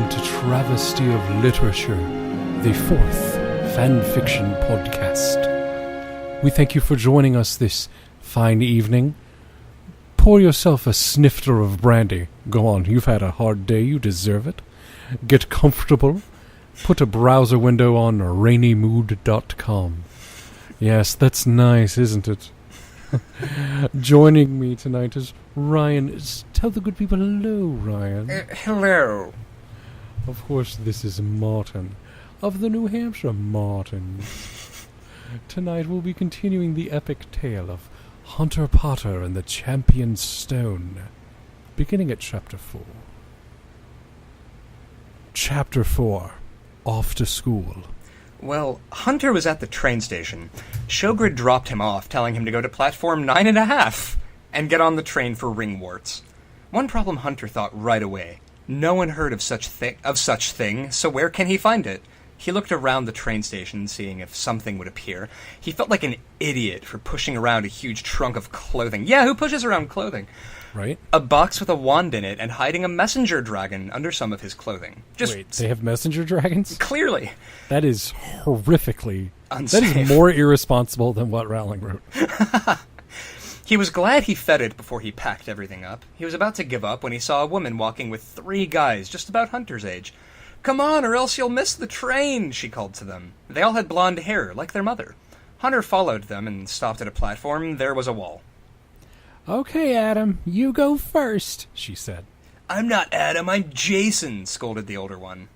welcome to Travesty of Literature, the 4th fanfiction podcast. We thank you for joining us this fine evening. Pour yourself a snifter of brandy. Go on, you've had a hard day, you deserve it. Get comfortable. Put a browser window on rainymood.com. Yes, that's nice, isn't it? Joining me tonight is Ryan. Tell the good people hello, Ryan. Hello. Of course, this is Martin, of the New Hampshire Martins. Tonight we'll be continuing the epic tale of Hunter Potter and the Champion Stone, beginning at Chapter 4. Chapter 4. Off to School. Well, Hunter was at the train station. Shogrid dropped him off, telling him to go to platform 9.5 and get on the train for Ringworts. One problem Hunter thought right away. No one heard of such thing, so where can he find it? He looked around the train station, seeing if something would appear. He felt like an idiot for pushing around a huge trunk of clothing. Yeah, who pushes around clothing? Right? A box with a wand in it and hiding a messenger dragon under some of his clothing. Wait, they have messenger dragons? Clearly. That is horrifically... unsafe. That is more irresponsible than what Rowling wrote. He was glad he fed it before he packed everything up. He was about to give up when he saw a woman walking with 3 guys just about Hunter's age. "Come on, or else you'll miss the train," she called to them. They all had blonde hair, like their mother. Hunter followed them and stopped at a platform. There was a wall. "Okay, Adam, you go first," she said. "I'm not Adam, I'm Jason," scolded the older one.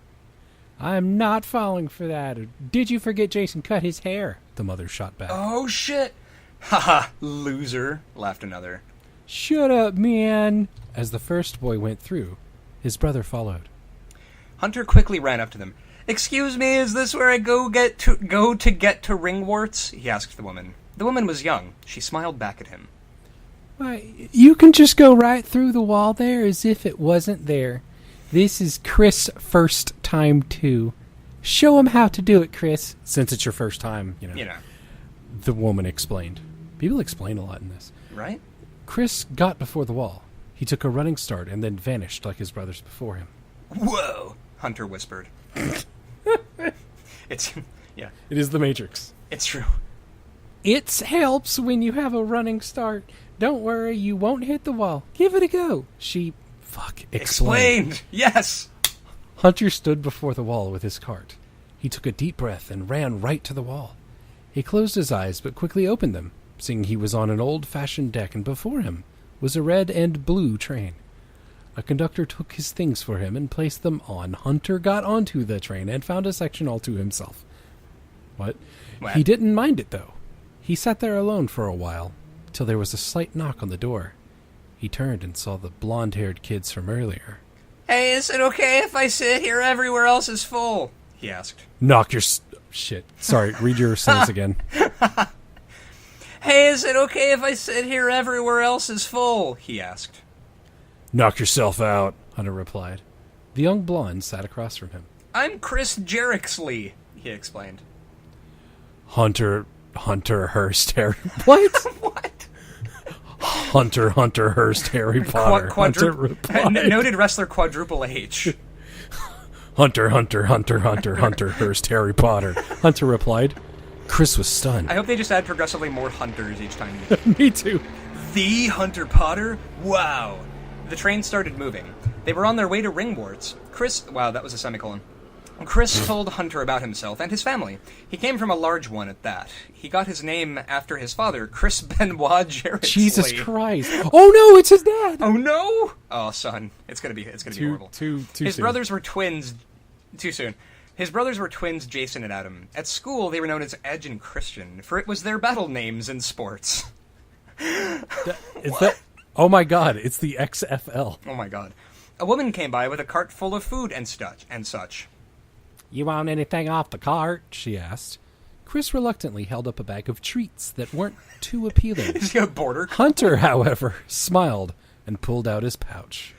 "I'm not falling for that. Did you forget Jason cut his hair?" the mother shot back. "Oh, shit." "Haha, loser," laughed another. "Shut up, man." As the first boy went through, his brother followed. Hunter quickly ran up to them. "Excuse me, is this where I go to get to Ringworts?" he asked the woman. The woman was young. She smiled back at him. "Why, you can just go right through the wall there as if it wasn't there. This is Chris' first time, too. Show him how to do it, Chris." Since it's your first time, you know. The woman explained. People explain a lot in this. Right? Chris got before the wall. He took a running start and then vanished like his brothers before him. "Whoa," Hunter whispered. Yeah. It is the Matrix. It's true. It helps when you have a running start. Don't worry, you won't hit the wall. Give it a go. She explained. Yes. Hunter stood before the wall with his cart. He took a deep breath and ran right to the wall. He closed his eyes but quickly opened them, seeing he was on an old-fashioned deck and before him was a red and blue train. A conductor took his things for him and placed them on. Hunter got onto the train and found a section all to himself. What? He didn't mind it, though. He sat there alone for a while, till there was a slight knock on the door. He turned and saw the blonde-haired kids from earlier. "Hey, is it okay if I sit here? Everywhere else is full," he asked. Knock your... Shit. Sorry, read your sentence again. "Hey, is it okay if I sit here? Everywhere else is full," he asked. "Knock yourself out," Hunter replied. The young blonde sat across from him. "I'm Chris Jerixley," he explained. Hunter Hurst Harry... What? What? Hunter Hurst Harry Potter. Hunter replied. Noted wrestler Quadruple H. Hunter Hurst Harry Potter. Hunter replied. Chris was stunned. I hope they just add progressively more Hunters each time. Me too. The Hunter Potter? Wow. The train started moving. They were on their way to Ringworts. Wow, that was a semicolon. Chris told Hunter about himself and his family. He came from a large one at that. He got his name after his father, Chris Benoit Jerixley. Jesus Christ. Oh no, it's his dad! Oh no! Oh son, it's gonna be horrible. Too his soon. brothers were twins. Too soon. His brothers were twins, Jason and Adam. At school, they were known as Edge and Christian, for it was their battle names in sports. Oh my god, it's the XFL. Oh my god. A woman came by with a cart full of food and such. "You want anything off the cart?" she asked. Chris reluctantly held up a bag of treats that weren't too appealing. Is he a border collie? Hunter, however, smiled and pulled out his pouch.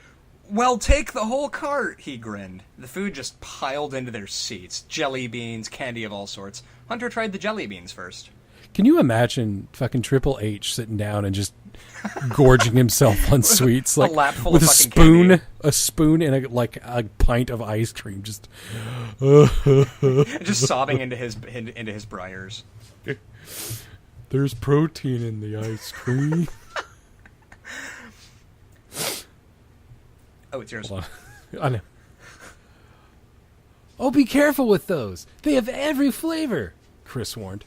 "Well, take the whole cart," he grinned. The food just piled into their seats. Jelly beans, candy of all sorts. Hunter tried the jelly beans first. Can you imagine fucking Triple H sitting down and just gorging himself on sweets, like a lap full with of a fucking spoon, candy. a spoon, and a pint of ice cream, just Just sobbing into his briars. There's protein in the ice cream. Oh, it's yours. Hold on. I know. Oh, be careful with those. They have every flavor, Chris warned.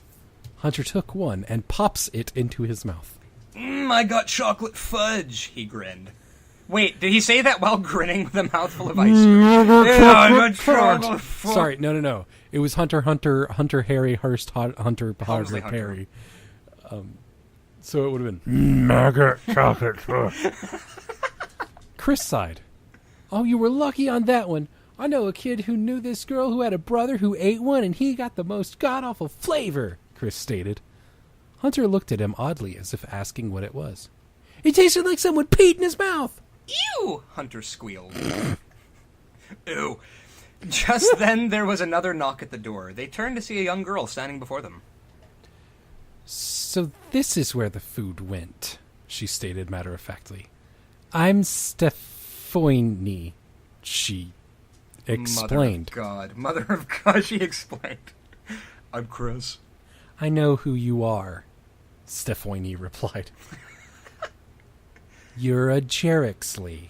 Hunter took one and pops it into his mouth. I got chocolate fudge, he grinned. Wait, did he say that while grinning with a mouthful of ice cream? Yeah, I got chocolate fudge. Sorry, no. It was Hunter, Harry, Hurst, Hunter, Helmsley Hunter, Hunter. Perry. So it would have been maggot chocolate fudge. Chris sighed. Oh, you were lucky on that one. I know a kid who knew this girl who had a brother who ate one, and he got the most god-awful flavor, Chris stated. Hunter looked at him oddly, as if asking what it was. It tasted like someone peed in his mouth. Ew! Hunter squealed. Ew. Just then, there was another knock at the door. They turned to see a young girl standing before them. So this is where the food went, she stated matter-of-factly. I'm S1E2, she explained. Mother of God, she explained. I'm Chris. I know who you are, S1E2 replied. You're a Jerixley.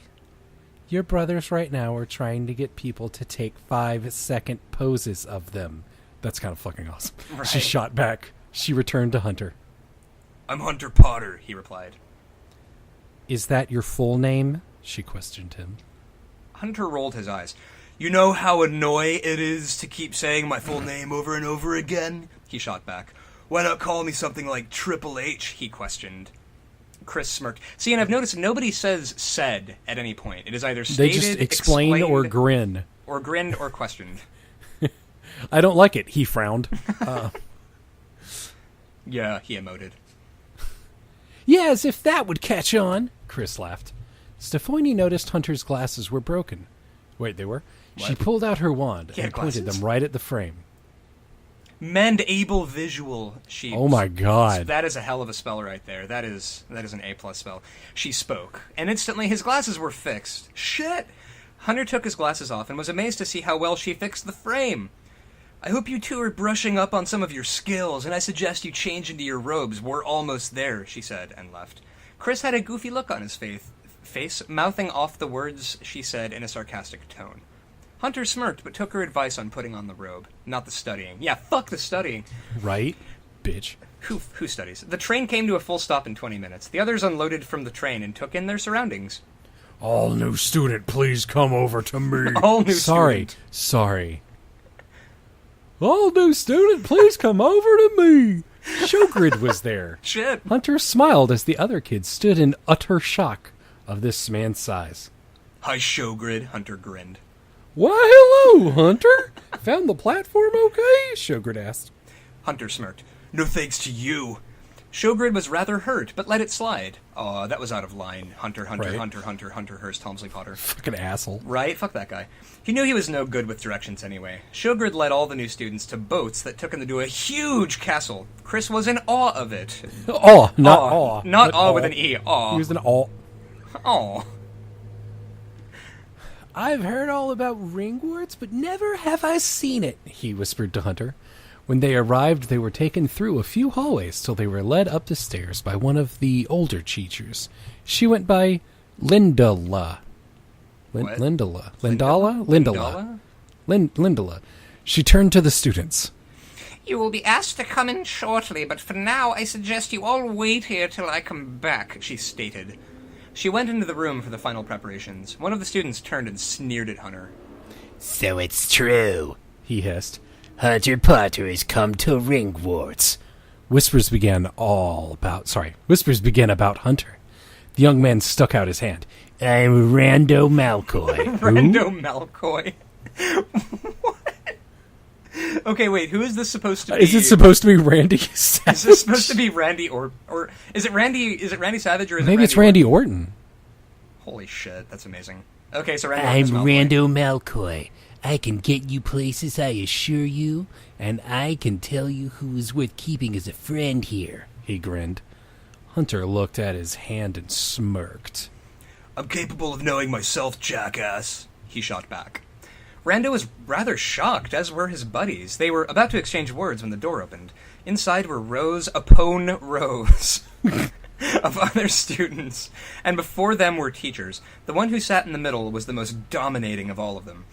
Your brothers right now are trying to get people to take 5-second poses of them. That's kind of fucking awesome. Right. She shot back. She returned to Hunter. I'm Hunter Potter, he replied. Is that your full name? She questioned him. Hunter rolled his eyes. You know how annoying it is to keep saying my full name over and over again? He shot back. Why not call me something like Triple H? He questioned. Chris smirked. See, and I've noticed nobody says said at any point. It is either stated, They just explain explained, or grin. Or grinned or questioned. I don't like it, he frowned. Yeah, he emoted. Yeah, as if that would catch on, Chris laughed. S1E2 noticed Hunter's glasses were broken. Wait, they were? What? She pulled out her wand He had and pointed glasses? them right at the frame. Mend able visual. She. Oh my god. That is a hell of a spell right there. That is an A+ spell. She spoke, and instantly his glasses were fixed. Shit! Hunter took his glasses off and was amazed to see how well she fixed the frame. I hope you two are brushing up on some of your skills, and I suggest you change into your robes. We're almost there, she said, and left. Chris had a goofy look on his face, mouthing off the words she said in a sarcastic tone. Hunter smirked, but took her advice on putting on the robe, not the studying. Yeah, fuck the studying. Right? Bitch. Who studies? The train came to a full stop in 20 minutes. The others unloaded from the train and took in their surroundings. All new student, please come over to me. All new student. Sorry. All new student, please come over to me. Showgrid was there. Shit. Hunter smiled as the other kids stood in utter shock of this man's size. Hi, Showgrid, Hunter grinned. Why, hello, Hunter. Found the platform okay? Showgrid asked. Hunter smirked. No thanks to you. Showgrid was rather hurt, but let it slide. Aw, that was out of line. Hunter, Right. Hunter, Hurst, Helmsley Potter. Fucking asshole. Right? Fuck that guy. He knew he was no good with directions anyway. Showgrid led all the new students to boats that took them to a huge castle. Chris was in awe of it. Aw, not awe. Not but awe with an E. Aw. He was an awe. Aw. I've heard all about ringworts, but never have I seen it, he whispered to Hunter. When they arrived, they were taken through a few hallways till they were led up the stairs by one of the older teachers. She went by Lindala. What? Lindala. She turned to the students. You will be asked to come in shortly, but for now I suggest you all wait here till I come back, she stated. She went into the room for the final preparations. One of the students turned and sneered at Hunter. So it's true. He hissed. Hunter Potter has come to Ringworts. Whispers began about Hunter. The young man stuck out his hand. I'm Rando Malcoy. Rando Malcoy. What? Okay, wait, who is this supposed to be? Is it supposed to be Randy Savage? Is this supposed to be Randy or is it Randy Savage or is Maybe it it's Randy Orton. Holy shit, that's amazing. Okay, so Randy I'm Orton's Malfoy. Rando Malcoy. I can get you places, I assure you, and I can tell you who is worth keeping as a friend here. He grinned. Hunter looked at his hand and smirked. I'm capable of knowing myself, jackass, he shot back. Rando was rather shocked, as were his buddies. They were about to exchange words when the door opened. Inside were rows upon rows of other students, and before them were teachers. The one who sat in the middle was the most dominating of all of them.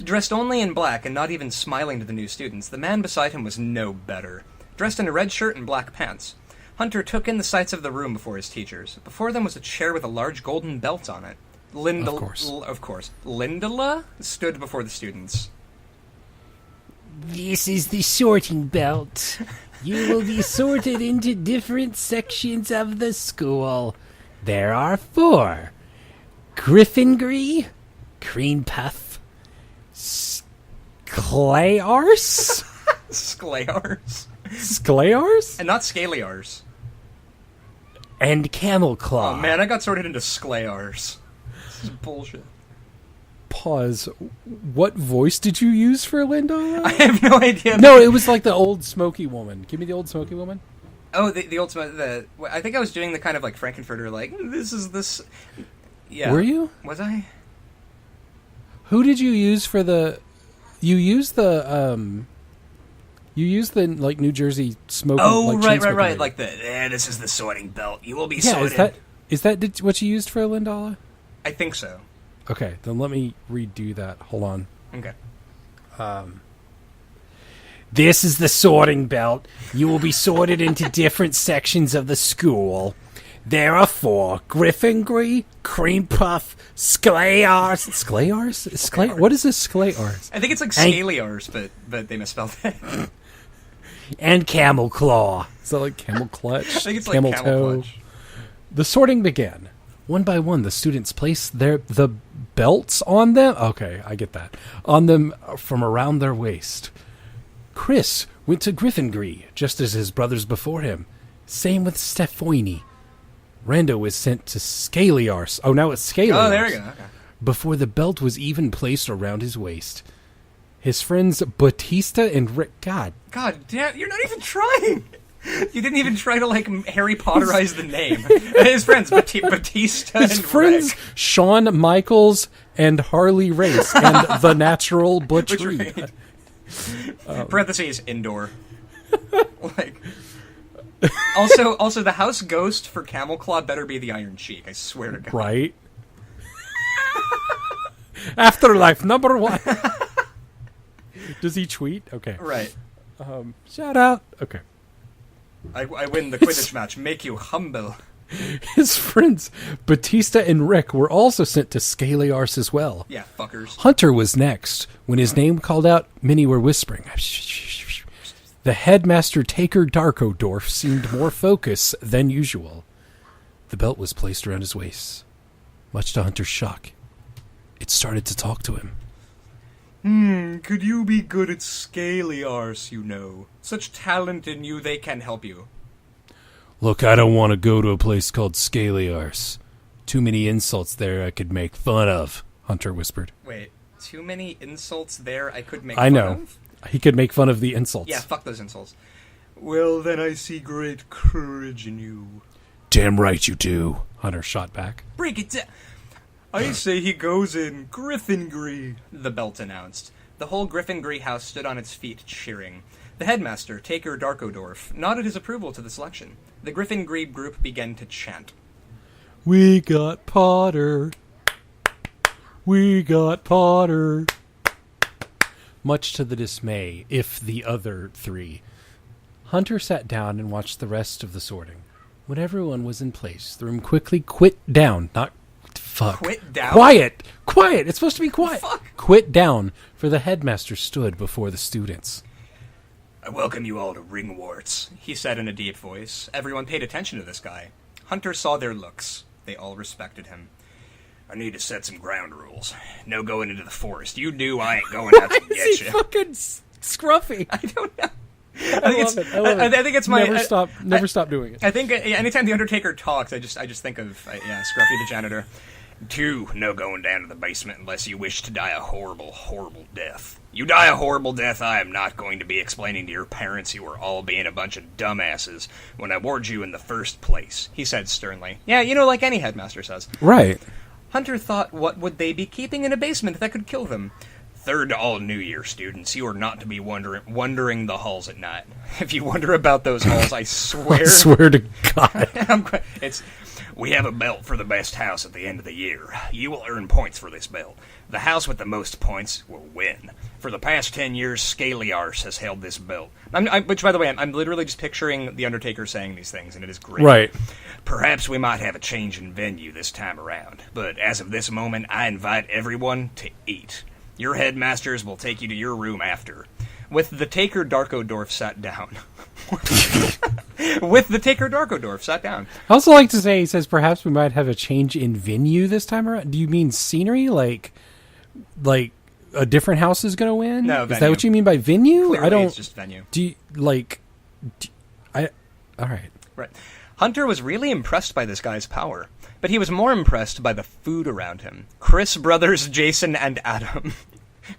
Dressed only in black and not even smiling to the new students, the man beside him was no better. Dressed in a red shirt and black pants. Hunter took in the sights of the room before his teachers. Before them was a chair with a large golden belt on it. Of course. Lindela stood before the students. This is the sorting belt. You will be sorted into different sections of the school. There are 4. Gryffindor, Cream Puff, Sklayars? Sklayars. Sklayars? And not Scaliars. And Camel Claw. Oh man, I got sorted into Sklayars. This is bullshit. Pause. What voice did you use for Linda? I have no idea. No, it was like the old smoky woman. Give me the old smoky woman. Oh, the old I think I was doing the kind of like Frankenfurter, like, this. Yeah. Were you? Was I? Who did you use for the... You used the like New Jersey smoking... Oh, like, right. lady. Like this is the sorting belt. You will be sorted. Is that what you used for Lindala? I think so. Okay, then let me redo that. Hold on. Okay. This is the sorting belt. You will be sorted into different sections of the school. There are 4. Gryffindor, Cream Puff, Sklayars. Sklayars? What is this Sklayars? I think it's like Scaliars, but they misspelled it. And Camel Claw. Is that like camel clutch? I think it's camel like Camel Clutch. The sorting began. One by one, the students placed the belts on them. Okay, I get that. On them from around their waist. Chris went to Gryffindor, just as his brothers before him. Same with S1E2. Rando was sent to Scaliars. Oh, now it's Scaliars. Oh, there we go. Okay. Before the belt was even placed around his waist. His friends Batista and Rick... God damn, you're not even trying. You didn't even try to, like, Harry Potterize the name. His friends, Batista His and friends, Rick. Shawn Michaels and Harley Race and The Natural Butch Reed. Parentheses, indoor. Like... Also, the house ghost for Camel Claw better be the Iron Cheek, I swear to God. Right. Afterlife, number 1. Does he tweet? Okay. Right. Shout out. Okay. I win the Quidditch match. Make you humble. His friends, Batista and Rick, were also sent to Scaliars as well. Yeah, fuckers. Hunter was next. When his name called out, many were whispering. The headmaster Taker Darkodorf seemed more focused than usual. The belt was placed around his waist. Much to Hunter's shock, it started to talk to him. Could you be good at Scaliars, you know? Such talent in you, they can help you. Look, I don't want to go to a place called Scaliars. Too many insults there I could make fun of, Hunter whispered. Wait, too many insults there I could make I fun know. of? He could make fun of the insults. Yeah, fuck those insults. Well, then I see great courage in you. Damn right you do, Hunter shot back. Break it down. I say he goes in Gryffindor, the belt announced. The whole Gryffindor house stood on its feet, cheering. The headmaster, Taker Darkodorf, nodded his approval to the selection. The Gryffindor group began to chant. We got Potter. We got Potter. Much to the dismay, if the other 3. Hunter sat down and watched the rest of the sorting. When everyone was in place, the room quickly quit down. Not... Fuck. Quit down? Quiet! Quiet! It's supposed to be quiet. Fuck. Quit down, for the headmaster stood before the students. I welcome you all to Ringwarts, he said in a deep voice. Everyone paid attention to this guy. Hunter saw their looks. They all respected him. I need to set some ground rules. No going into the forest. You knew I ain't going out to get you. Fucking scruffy. I don't know. I love it. I think it's my... Never stop doing it. I think anytime The Undertaker talks, I just think of, Scruffy the janitor. 2, no going down to the basement unless you wish to die a horrible, horrible death. You die a horrible death, I am not going to be explaining to your parents you were all being a bunch of dumbasses when I warned you in the first place, he said sternly. Yeah, like any headmaster says. Right. Hunter thought, what would they be keeping in a basement that could kill them? 3rd to all New Year students, you are not to be wandering the halls at night. If you wonder about those halls, I swear... I swear to God. We have a belt for the best house at the end of the year. You will earn points for this belt. The house with the most points will win. For the past 10 years, Scaly Arse has held this belt. Which, by the way, I'm literally just picturing The Undertaker saying these things, and it is great. Right. Perhaps we might have a change in venue this time around, but as of this moment, I invite everyone to eat. Your headmasters will take you to your room after. With the Taker, Darkodorf sat down. With the Taker, Darkodorf sat down. I also like to say, he says, perhaps we might have a change in venue this time around. Do you mean scenery? Like a different house is going to win? No, venue. Is that what you mean by venue? Clearly, I don't. It's just venue. All right. Right. Hunter was really impressed by this guy's power, but he was more impressed by the food around him. Chris brothers, Jason, and Adam.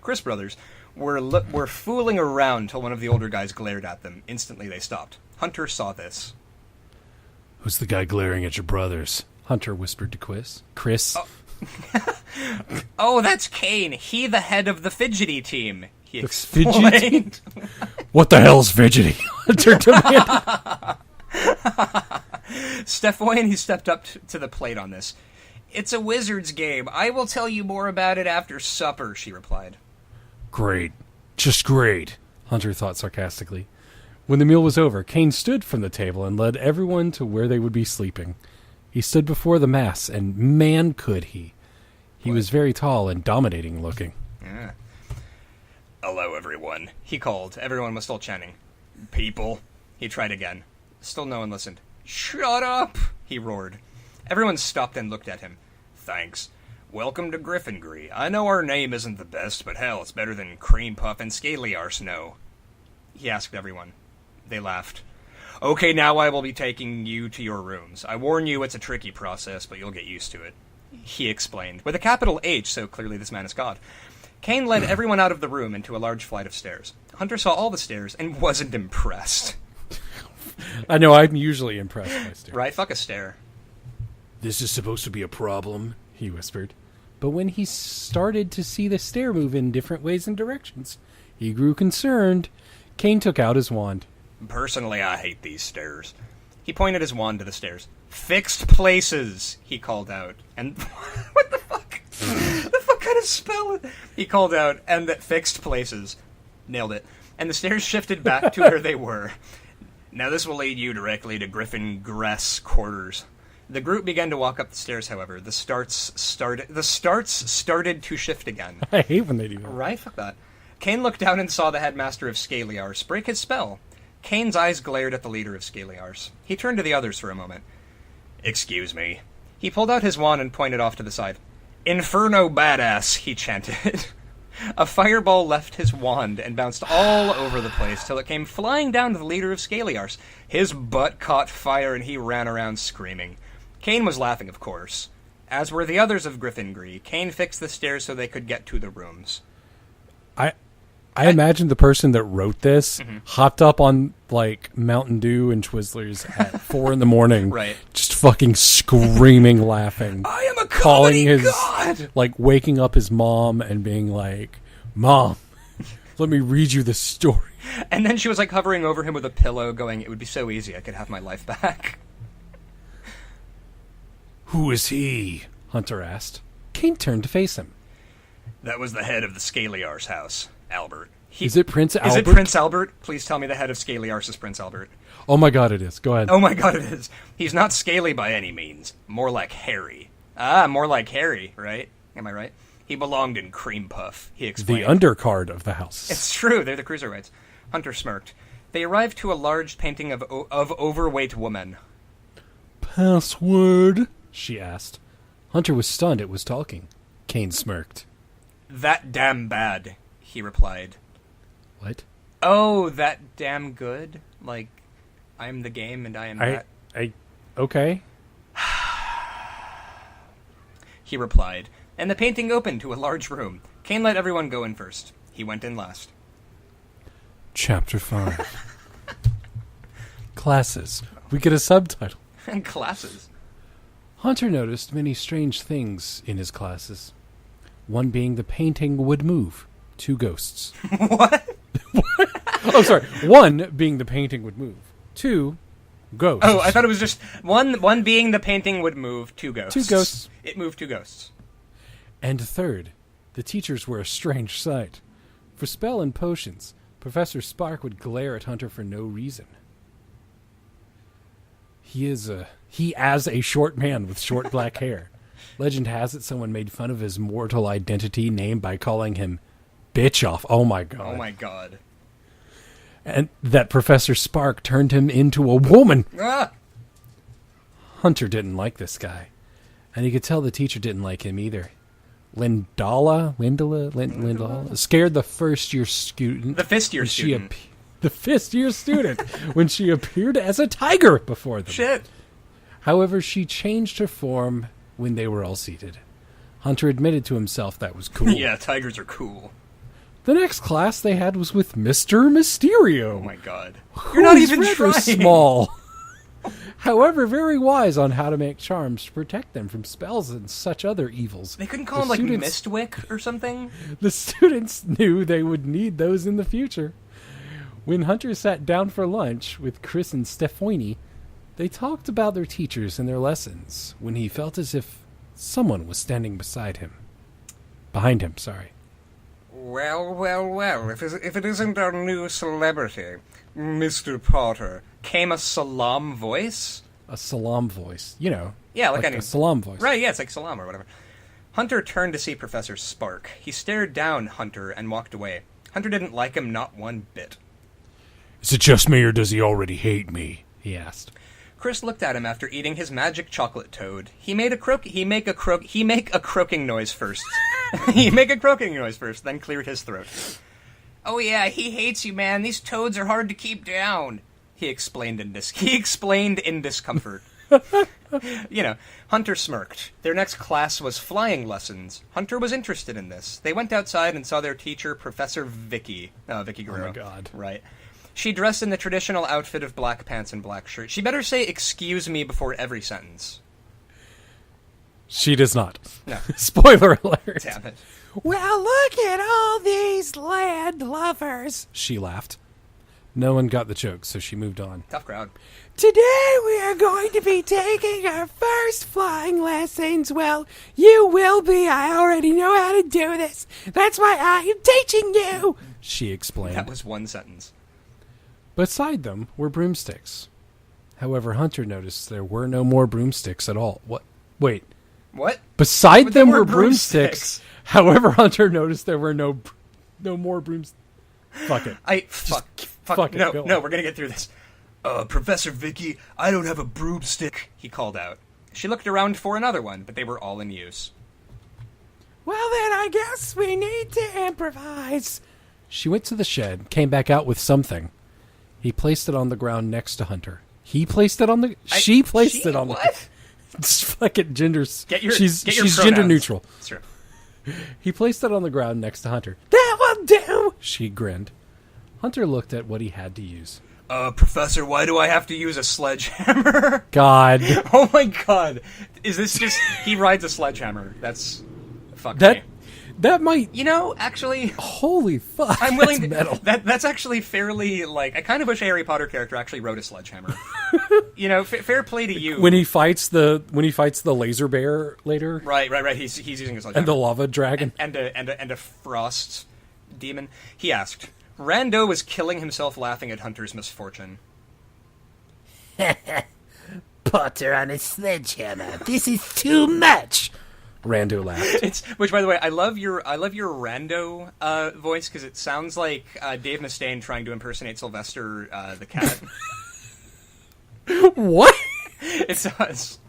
Chris brothers were fooling around till one of the older guys glared at them. Instantly, they stopped. Hunter saw this. Who's the guy glaring at your brothers? Hunter whispered to Chris. Oh, that's Kane. He the head of the fidgety team. He The explained. fidgety? What the hell's fidgety? Hunter demanded. Stefoyan, he stepped up to the plate on this. It's a wizard's game. I will tell you more about it after supper, she replied. Great. Just great, Hunter thought sarcastically. When the meal was over, Kane stood from the table and led everyone to where they would be sleeping. He stood before the mass, and man could he. He was very tall and dominating looking. Yeah. Hello, everyone, he called. Everyone was still chanting. People. He tried again. Still no one listened. Shut up, he roared. Everyone stopped and looked at him. Thanks. Welcome to Gryffindor. I know our name isn't the best, but hell, it's better than Cream Puff and Scaly Arse know. He asked everyone. They laughed. Okay, now I will be taking you to your rooms. I warn you, it's a tricky process, but you'll get used to it. He explained, with a capital H, so clearly this man is God. Kane led everyone out of the room into a large flight of stairs. Hunter saw all the stairs and wasn't impressed. I know, I'm usually impressed by stairs. Right? Fuck a stair. This is supposed to be a problem, he whispered. But when he started to see the stair move in different ways and directions, he grew concerned. Kane took out his wand. Personally, I hate these stairs. He pointed his wand to the stairs. Fixed places, he called out. And what the fuck? The fuck kind of spell? He called out, and that fixed places. Nailed it. And the stairs shifted back to where they were. Now this will lead you directly to Gryffindor's quarters. The group began to walk up the stairs, however. The starts started to shift again. I hate when they do that. Right? Fuck that. Kane looked down and saw the headmaster of Scaly Arse break his spell. Kane's eyes glared at the leader of Scaly Arse. He turned to the others for a moment. Excuse me. He pulled out his wand and pointed off to the side. Inferno badass, he chanted. A fireball left his wand and bounced all over the place till it came flying down to the leader of Scaly Arse. His butt caught fire and he ran around screaming. Kane was laughing, of course. As were the others of Gryffindor, Kane fixed the stairs so they could get to the rooms. I imagine the person that wrote this hopped up on, like, Mountain Dew and Twizzlers at 4 a.m. Right. Just fucking screaming, laughing. I am a comedy god! Like, waking up his mom and being like, Mom, let me read you this story. And then she was, like, hovering over him with a pillow going, it would be so easy, I could have my life back. Who is he? Hunter asked. Kane turned to face him. That was the head of the Scaly Arse house, Albert. Is it Prince Albert? Is it Prince Albert? Please tell me the head of Scaly Arse is Prince Albert. Oh my god, it is. Go ahead. Oh my god, it is. He's not scaly by any means. More like Harry. Ah, more like Harry, right? Am I right? He belonged in Cream Puff, he explained. The undercard of the house. It's true, they're the cruiserweights. Hunter smirked. They arrived to a large painting of overweight woman. Password? She asked. Hunter was stunned it was talking. Kane smirked. That damn bad, he replied. What? Oh, that damn good? Like, I'm the game and I am that? Okay. he replied, and the painting opened to a large room. Kane let everyone go in first. He went in last. Chapter 5. Classes. We get a subtitle. And classes. Hunter noticed many strange things in his classes. One being the painting would move. 2 ghosts. What? Oh, sorry. 1 being the painting would move. 2 ghosts. Oh, I thought it was just one being the painting would move. 2 ghosts. 2 ghosts. It moved 2 ghosts. And third, the teachers were a strange sight. For spell and potions, Professor Spark would glare at Hunter for no reason. He as a short man with short black hair. Legend has it someone made fun of his mortal identity name by calling him Bitch Off. Oh my god. Oh my god. And that Professor Spark turned him into a woman. Ah! Hunter didn't like this guy. And he could tell the teacher didn't like him either. Lindola scared the first-year student. The fifth-year student. The fifth-year student when she appeared as a tiger before them. Shit. However, she changed her form when they were all seated. Hunter admitted to himself that was cool. Yeah, tigers are cool. The next class they had was with Mr. Mysterio. Oh my god. You're not even trying. Small. However, very wise on how to make charms to protect them from spells and such other evils. They couldn't call him, like, Mistwick or something? The students knew they would need those in the future. When Hunter sat down for lunch with Chris and Stephanie, they talked about their teachers and their lessons when he felt as if someone was standing beside him. Behind him, sorry. Well, if it isn't our new celebrity, Mr. Potter, came a salam voice? A salam voice. You know. Yeah, like a salam voice. Right, yeah, it's like salam or whatever. Hunter turned to see Professor Spark. He stared down Hunter and walked away. Hunter didn't like him not one bit. Is it just me or does he already hate me? He asked. Chris looked at him after eating his magic chocolate toad. He make a croaking noise first. He make a croaking noise first, then cleared his throat. Oh yeah, he hates you, man. These toads are hard to keep down. He explained in discomfort. Hunter smirked. Their next class was flying lessons. Hunter was interested in this. They went outside and saw their teacher, Professor Vicky. Oh, Vicky Guerrero. Oh my god. Right. She dressed in the traditional outfit of black pants and black shirt. She better say excuse me before every sentence. She does not. No. Spoiler alert. Damn it. Well, look at all these land lovers. She laughed. No one got the joke, so she moved on. Tough crowd. Today we are going to be taking our first flying lessons. Well, you will be. I already know how to do this. That's why I am teaching you. She explained. That was one sentence. Beside them were broomsticks. However, Hunter noticed there were no more broomsticks at all. What? Wait. What? Beside them were broomsticks. However, Hunter noticed there were no more broomsticks. Fuck it. Fuck it. No, we're gonna get through this. Professor Vicky, I don't have a broomstick, he called out. She looked around for another one, but they were all in use. Well, then I guess we need to improvise. She went to the shed, came back out with something. He placed it on the ground next to Hunter. She placed it on the... What? It's fucking genders. She's gender neutral. That's true. He placed it on the ground next to Hunter. That will do. She grinned. Hunter looked at what he had to use. Professor, why do I have to use a sledgehammer? God. Oh my god. Is this just... He rides a sledgehammer. That's... Fuck me. That might... Actually... Holy fuck. I'm willing to... Metal. That's actually fairly, I kind of wish a Harry Potter character actually rode a sledgehammer. Fair play to you. When he fights the laser bear later. Right. He's using a sledgehammer. And the lava dragon. And a frost demon. He asked. Rando was killing himself laughing at Hunter's misfortune. Potter on a sledgehammer. This is too much. Rando laughed. Which, by the way, I love your Rando voice because it sounds like Dave Mustaine trying to impersonate Sylvester the cat. What? It does.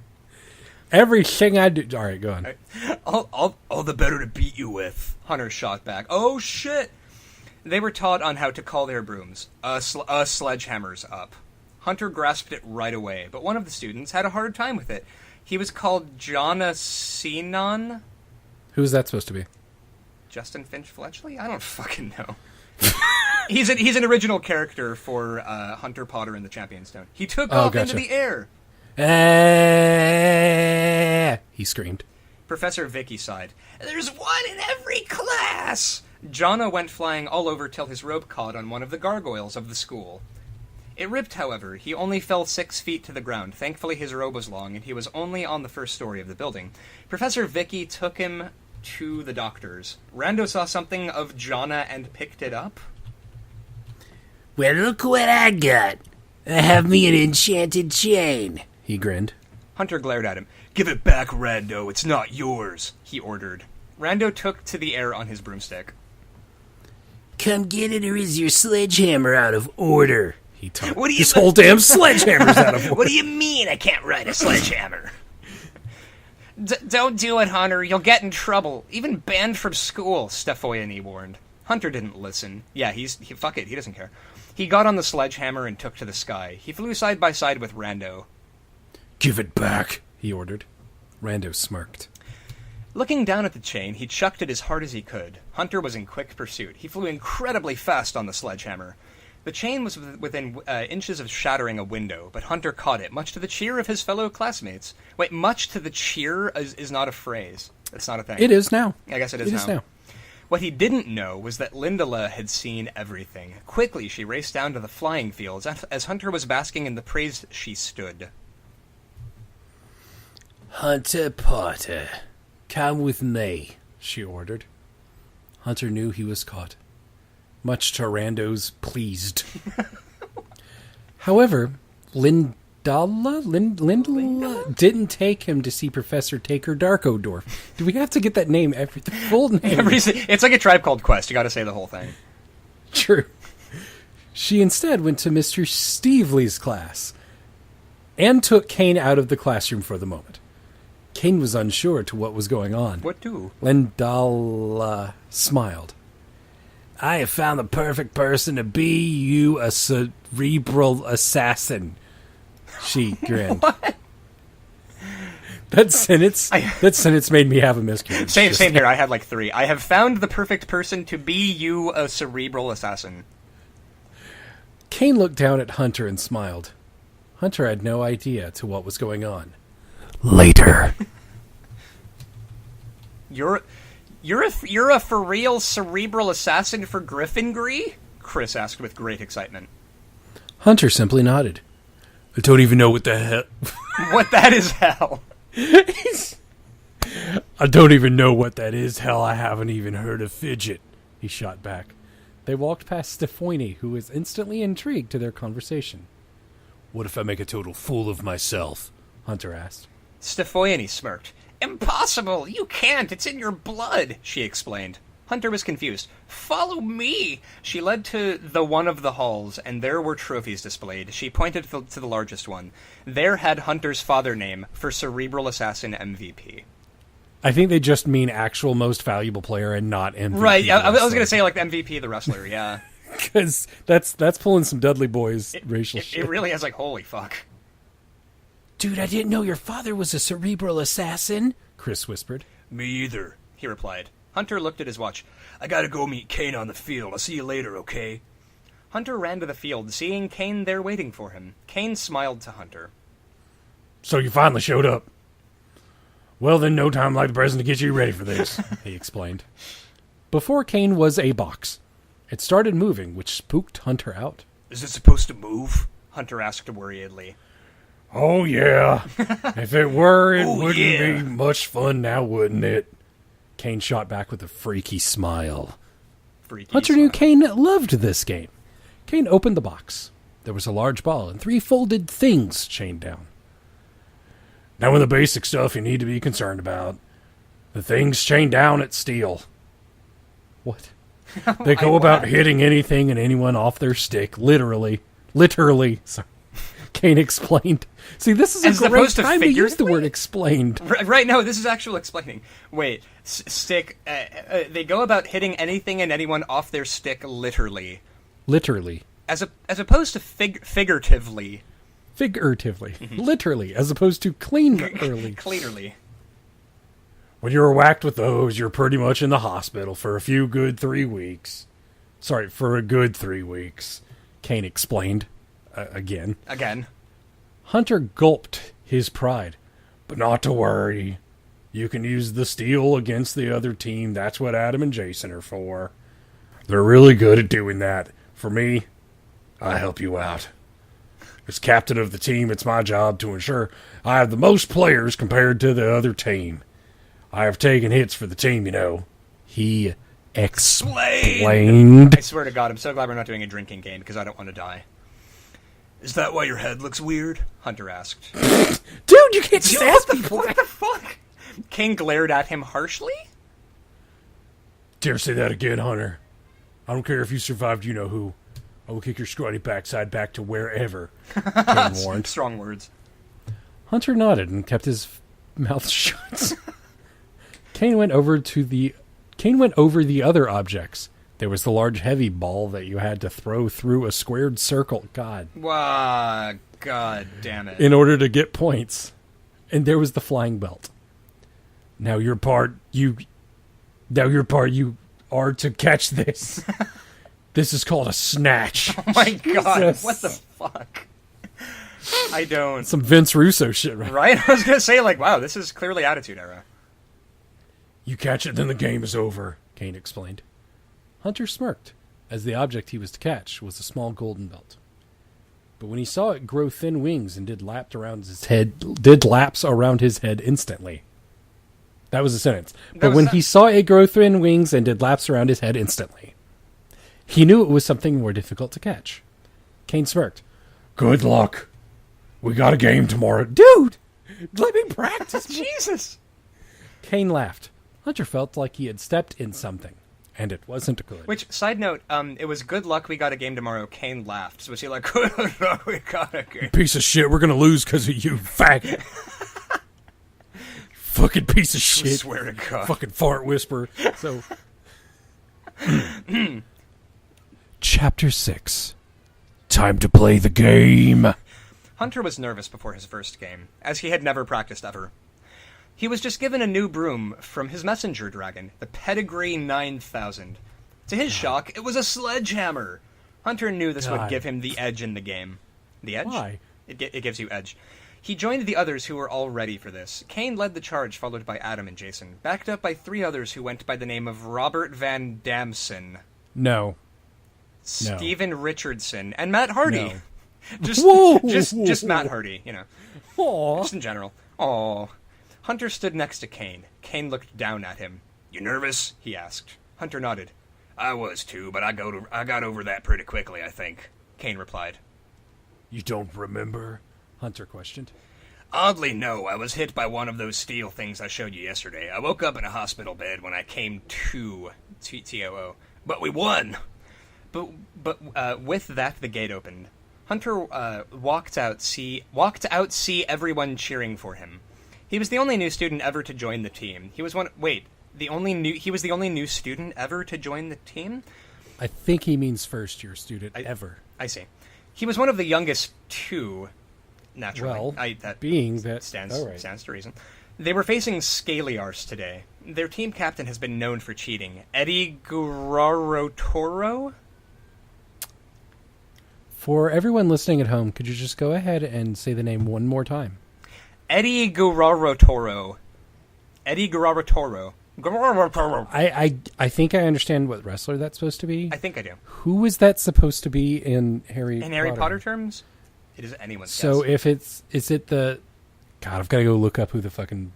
Everything I do. All right, go on. All the better to beat you with. Hunter shot back. Oh shit! They were taught on how to call their brooms. Sledgehammer's up. Hunter grasped it right away, but one of the students had a hard time with it. He was called Jonna Sinon? Who's that supposed to be? Justin Finch Fletchley? I don't fucking know. He's an original character for Hunter Potter and the Champion Stone. He took off gotcha. into the air. He screamed. Professor Vicky sighed. There's one in every class! Jonna went flying all over till his rope caught on one of the gargoyles of the school. It ripped, however. He only fell 6 feet to the ground. Thankfully, his robe was long, and he was only on the first story of the building. Professor Vicky took him to the doctors. Rando saw something of Jonna and picked it up. Well, look what I got. I have me an enchanted chain. He grinned. Hunter glared at him. Give it back, Rando. It's not yours, he ordered. Rando took to the air on his broomstick. Come get it, or is your sledgehammer out of order? He told What do you This whole damn sledgehammer's out of order. What do you mean I can't ride a sledgehammer? Don't do it, Hunter. You'll get in trouble. Even banned from school, Stefoyani warned. Hunter didn't listen. Yeah, fuck it. He doesn't care. He got on the sledgehammer and took to the sky. He flew side by side with Rando. Give it back, he ordered. Rando smirked. Looking down at the chain, he chucked it as hard as he could. Hunter was in quick pursuit. He flew incredibly fast on the sledgehammer. The chain was within inches of shattering a window, but Hunter caught it, much to the cheer of his fellow classmates. Wait, much to the cheer is not a phrase. It's not a thing. It is now. I guess it is now. What he didn't know was that Lindela had seen everything. Quickly, she raced down to the flying fields as Hunter was basking in the praise she stood. Hunter Potter, come with me. She ordered. Hunter knew he was caught, much to Rando's pleased. However, Lindala didn't take him to see Professor Taker Darkodorf. Do we have to get that name the full name? It's like a Tribe Called Quest. You got to say the whole thing. True. She instead went to Mr. Stevely's class and took Kane out of the classroom for the moment. Kane was unsure to what was going on. What do? Lindala smiled. I have found the perfect person to be you, a cerebral assassin. She grinned. What? That sentence made me have a miscarriage. Same here. I had like 3. I have found the perfect person to be you, a cerebral assassin. Kane looked down at Hunter and smiled. Hunter had no idea to what was going on. Later. You're a for real cerebral assassin for Gryffindor? Chris asked with great excitement. Hunter simply nodded. I don't even know what the hell... What that is, hell. I don't even know what that is. Hell, I haven't even heard of fidget. He shot back. They walked past Stefoyani, who was instantly intrigued to their conversation. What if I make a total fool of myself? Hunter asked. Stefoyani smirked. Impossible! You can't! It's in your blood! She explained. Hunter was confused. Follow me! She led to the one of the halls, and there were trophies displayed. She pointed to the largest one. There had Hunter's father name for Cerebral Assassin MVP. I think they just mean actual most valuable player and not MVP. Right, yeah, I was going to say like the MVP, the wrestler, yeah. Because that's pulling some Dudley Boys racial shit. It really is like, holy fuck. Dude, I didn't know your father was a cerebral assassin, Chris whispered. Me either, he replied. Hunter looked at his watch. I gotta go meet Kane on the field. I'll see you later, okay? Hunter ran to the field, seeing Kane there waiting for him. Kane smiled to Hunter. So you finally showed up. Well, then no time like the present to get you ready for this, he explained. Before Kane was a box. It started moving, which spooked Hunter out. Is it supposed to move? Hunter asked worriedly. Oh, yeah. If it were, it wouldn't be much fun now, wouldn't it? Kane shot back with a freaky smile. Hunter knew Kane loved this game. Kane opened the box. There was a large ball and 3 folded things chained down. Now in the basic stuff you need to be concerned about. The things chained down at steel. What? They go about hitting anything and anyone off their stick, literally. Sorry. Kane explained. See, this is a great time to use the word explained. Right, no, this is actual explaining. Wait, stick, they go about hitting anything and anyone off their stick literally. Literally. As opposed to figuratively. Figuratively. Literally, as opposed to cleanly. Clearly. When you're whacked with those, you're pretty much in the hospital for a good 3 weeks. Sorry, for a good 3 weeks, Kane explained. Again. Hunter gulped his pride. But not to worry. You can use the steel against the other team. That's what Adam and Jason are for. They're really good at doing that. For me, I help you out. As captain of the team, it's my job to ensure I have the most players compared to the other team. I have taken hits for the team, you know. He explained. I swear to God, I'm so glad we're not doing a drinking game because I don't want to die. Is that why your head looks weird? Hunter asked. Dude, you can't just ask people. What the fuck? Kane glared at him harshly? Dare say that again, Hunter. I don't care if you survived you-know-who. I will kick your scrawny backside back to wherever, Kane warned. Strong words. Hunter nodded and kept his mouth shut. Kane went over the other objects. There was the large heavy ball that you had to throw through a squared circle. God. Wow, God damn it. In order to get points. And there was the flying belt. Now your part you are to catch this. This is called a snatch. Oh my God, Jesus. what the fuck? I don't. Some Vince Russo shit, right? Right? I was going to say, like, wow, this is clearly Attitude Era. You catch it, then the game is over, Kane explained. Hunter smirked, as the object he was to catch was a small golden belt. But when he saw it grow thin wings and did laps around his head instantly. That was a sentence. But when he saw it grow thin wings and did laps around his head instantly, he knew it was something more difficult to catch. Kane smirked. Good luck. We got a game tomorrow. Dude, let me practice. Jesus. Kane laughed. Hunter felt like he had stepped in something, and it wasn't good. Which, side note, it was good luck we got a game tomorrow. Kane laughed. So was he like, good luck we got a game? Piece of shit, we're going to lose because of you, faggot. Fucking piece of shit. I swear to God. Fucking fart whisperer. So, Chapter 6. Time to play the game. Hunter was nervous before his first game, as he had never practiced ever. He was just given a new broom from his messenger dragon, the Pedigree 9000. To his shock, it was a sledgehammer. Hunter knew this would give him the edge in the game. The edge? Why? It gives you edge. He joined the others who were all ready for this. Kane led the charge, followed by Adam and Jason, backed up by 3 others who went by the name of Robert Van Damson, No. Stephen Richardson, and Matt Hardy. No. Just Matt Hardy, you know. Aww. Just in general. Aww. Hunter stood next to Kane. Kane looked down at him. You nervous? He asked. Hunter nodded. I was too, but I got over that pretty quickly, I think. Kane replied. You don't remember? Hunter questioned. Oddly, no. I was hit by one of those steel things I showed you yesterday. I woke up in a hospital bed when I came to TOO. But we won! But with that, the gate opened. Hunter walked out, see everyone cheering for him. He was the only new student ever to join the team. He was the only new student ever to join the team? I think he means first-year student ever. I see. He was one of the youngest two, naturally. Well, that stands to reason. They were facing Scaliars today. Their team captain has been known for cheating. Eddie Guerrero. For everyone listening at home, could you just go ahead and say the name one more time? Eddie Guerrero. I think I understand what wrestler that's supposed to be. I think I do. Who is that supposed to be in Harry Potter? In Harry Potter terms? It is anyone's guess. So if is it the... God, I've got to go look up who the fucking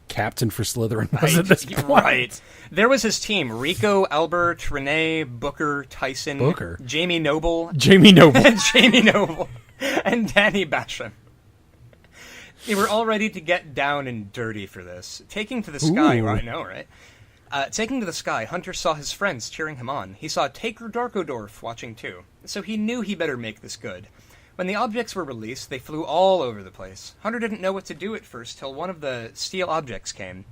captain for Slytherin was at this point. Right. There was his team. Rico, Albert, Renee, Booker, Tyson, Jamie Noble, and Danny Basham. They were all ready to get down and dirty for this. Taking to the sky, I know, right? Taking to the sky, Hunter saw his friends cheering him on. He saw Taker Darkodorf watching too, so he knew he better make this good. When the objects were released, they flew all over the place. Hunter didn't know what to do at first till one of the steel objects came.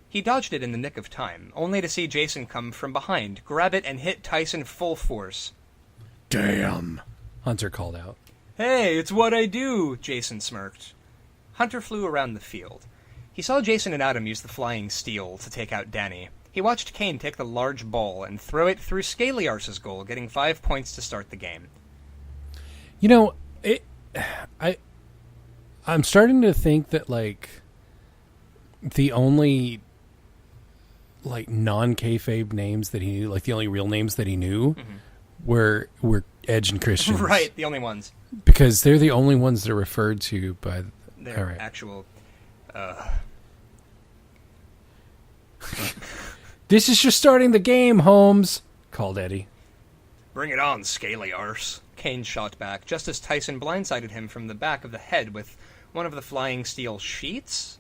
He dodged it in the nick of time, only to see Jason come from behind, grab it, and hit Tyson full force. Damn, Hunter called out. Hey, it's what I do, Jason smirked. Hunter flew around the field. He saw Jason and Adam use the flying steel to take out Danny. He watched Kane take the large ball and throw it through Scaliarce's goal, getting 5 points to start the game. You know, I'm starting to think that, like, the only, like, non-kayfabe names that he knew, like, the only real names that he knew were Edge and Christian. Right, the only ones. Because they're the only ones that are referred to by their actual... This is just starting the game, Holmes, called Eddie. Bring it on, Scaliarce. Kane shot back, just as Tyson blindsided him from the back of the head with one of the flying steel sheets.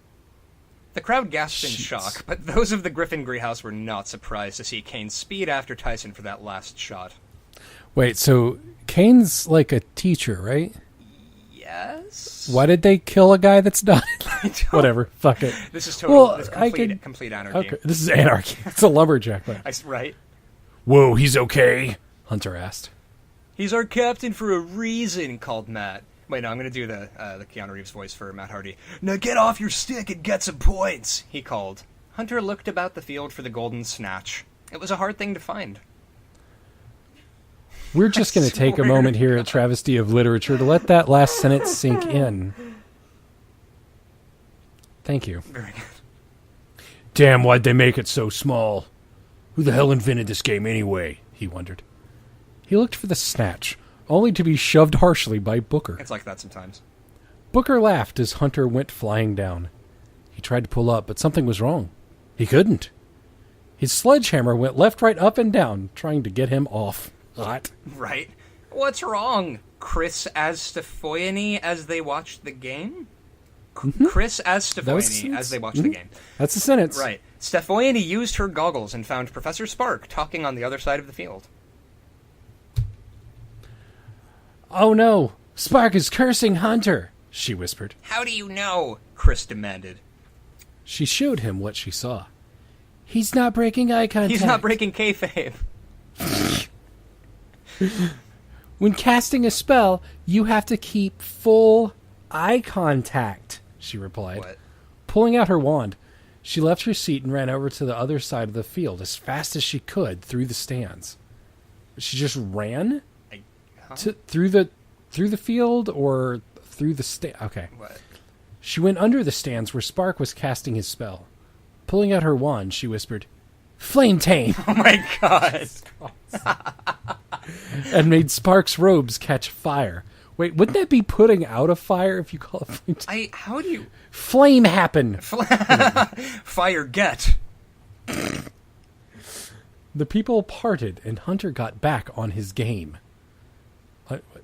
The crowd gasped in shock, but those of the Griffin-Gree house were not surprised to see Kane speed after Tyson for that last shot. Wait, so Kane's like a teacher, right? Yes. Why did they kill a guy that's not? Whatever. Fuck it. This is total. This complete anarchy. Okay, this is anarchy. It's a lumberjack. Right. Whoa, he's okay. Hunter asked. He's our captain for a reason, called Matt. Wait, no, I'm going to do the Keanu Reeves voice for Matt Hardy. Now get off your stick and get some points, he called. Hunter looked about the field for the golden snatch. It was a hard thing to find. We're just going to take a moment here at Travesty of Literature to let that last sentence sink in. Thank you. Very good. Damn, why'd they make it so small? Who the hell invented this game anyway? He wondered. He looked for the snatch, only to be shoved harshly by Booker. It's like that sometimes. Booker laughed as Hunter went flying down. He tried to pull up, but something was wrong. He couldn't. His sledgehammer went left, right, up, and down, trying to get him off. Hot. Right. What's wrong? Chris as Stefoyany as they watched the game? Chris as Stefoyany as they watched the game. That's a sentence. Right. Stefoyany used her goggles and found Professor Spark talking on the other side of the field. Oh no! Spark is cursing Hunter, she whispered. How do you know? Chris demanded. She showed him what she saw. He's not breaking eye contact. He's not breaking kayfabe. When casting a spell, you have to keep full eye contact, she replied. What? Pulling out her wand, she left her seat and ran over to the other side of the field as fast as she could through the stands. She just ran through the field or through the stand. Okay. What? She went under the stands where Spark was casting his spell. Pulling out her wand, she whispered, "Flame tame!" Oh my god. And made Spark's robes catch fire. Wait, wouldn't that be putting out a fire if you call it flame tame? How do you... Flame happen! Fire get! The people parted, and Hunter got back on his game.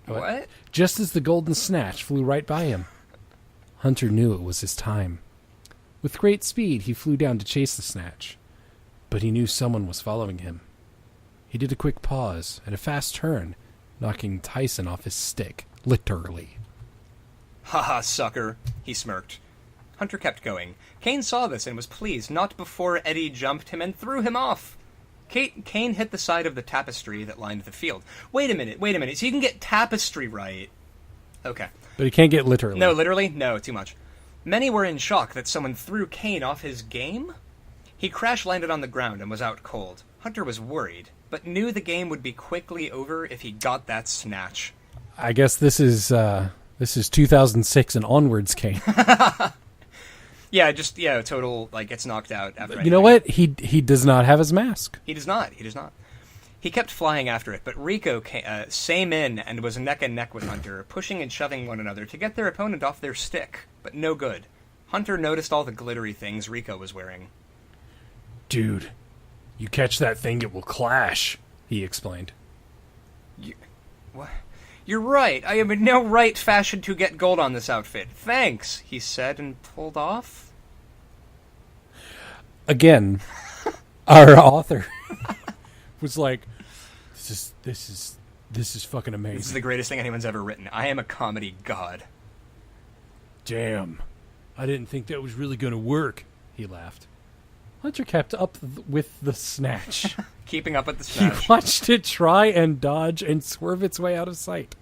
What? Just as the golden snatch flew right by him. Hunter knew it was his time. With great speed, he flew down to chase the snatch. But he knew someone was following him. He did a quick pause and a fast turn, knocking Tyson off his stick, literally. Haha, sucker, he smirked. Hunter kept going. Kane saw this and was pleased, not before Eddie jumped him and threw him off. Kane hit the side of the tapestry that lined the field. Wait a minute. So you can get tapestry right. Okay. But he can't get literally. No, literally? No, too much. Many were in shock that someone threw Kane off his game. He crash-landed on the ground and was out cold. Hunter was worried, but knew the game would be quickly over if he got that snatch. I guess this is 2006 and onwards, Kane. Total, gets knocked out after anything. You know what? He does not have his mask. He does not. He kept flying after it, but Rico same in and was neck and neck with Hunter, pushing and shoving one another to get their opponent off their stick, but no good. Hunter noticed all the glittery things Rico was wearing. Dude, you catch that thing, it will clash, he explained. What? You're right. I am in no right fashion to get gold on this outfit. Thanks, he said and pulled off. Again, our author was like, this is fucking amazing. This is the greatest thing anyone's ever written. I am a comedy god. Damn. I didn't think that was really going to work, he laughed. Hunter kept up with the snatch. Keeping up with the snatch. He watched it try and dodge and swerve its way out of sight.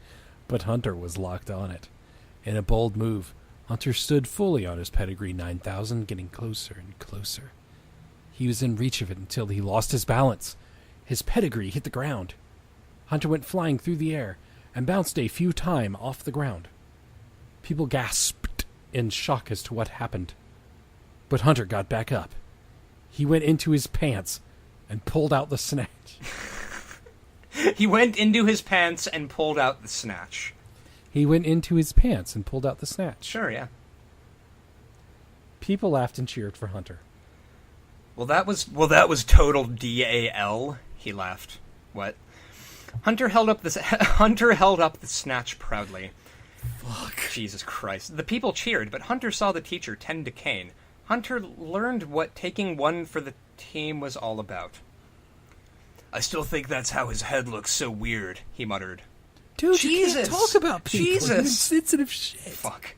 But Hunter was locked on it. In a bold move, Hunter stood fully on his pedigree 9000, getting closer and closer. He was in reach of it until he lost his balance. His pedigree hit the ground. Hunter went flying through the air and bounced a few times off the ground. People gasped in shock as to what happened. But Hunter got back up. He went into his pants and pulled out the snatch. He went into his pants and pulled out the snatch. He went into his pants and pulled out the snatch. Sure, yeah. People laughed and cheered for Hunter. Well, that was total DAL. He laughed. What? Hunter held up the snatch proudly. Fuck. Jesus Christ. The people cheered, but Hunter saw the teacher tend to Kane. Hunter learned what taking one for the team was all about. I still think that's how his head looks so weird, he muttered. Dude, Jesus. you can't talk about people. Jesus. You insensitive shit. Fuck.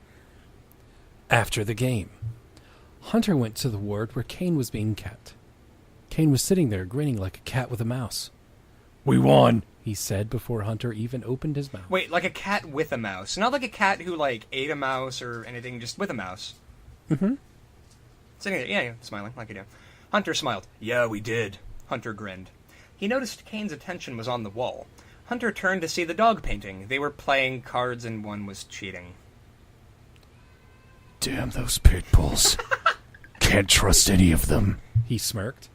After the game, Hunter went to the ward where Kane was being kept. Kane was sitting there grinning like a cat with a mouse. We won, he said before Hunter even opened his mouth. Wait, like a cat with a mouse. Not like a cat who, like, ate a mouse or anything, just with a mouse. Mm-hmm. Sitting there, yeah, smiling, like you do. Hunter smiled. Yeah, we did. Hunter grinned. He noticed Kane's attention was on the wall. Hunter turned to see the dog painting. They were playing cards and one was cheating. Damn those pit bulls. Can't trust any of them, he smirked.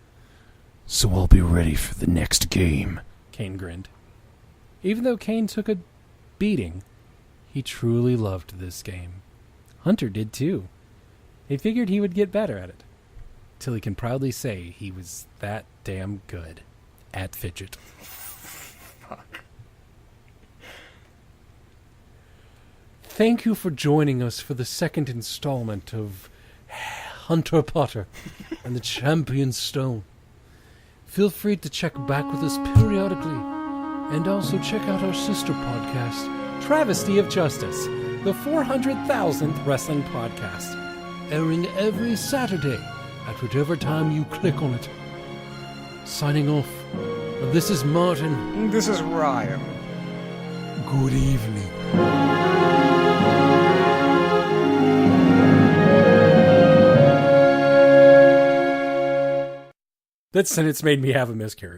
So I'll be ready for the next game, Kane grinned. Even though Kane took a beating, he truly loved this game. Hunter did too. He figured he would get better at it, till he can proudly say he was that damn good at fidget. Fuck. Thank you for joining us for the second installment of Hunter Potter and the Champion Stone. Feel free to check back with us periodically, and also check out our sister podcast, Travesty of Justice, the 400,000th wrestling podcast, airing every Saturday at whatever time you click on it. Signing off, this is Martin. This is Ryan. Good evening. That sentence made me have a miscarriage.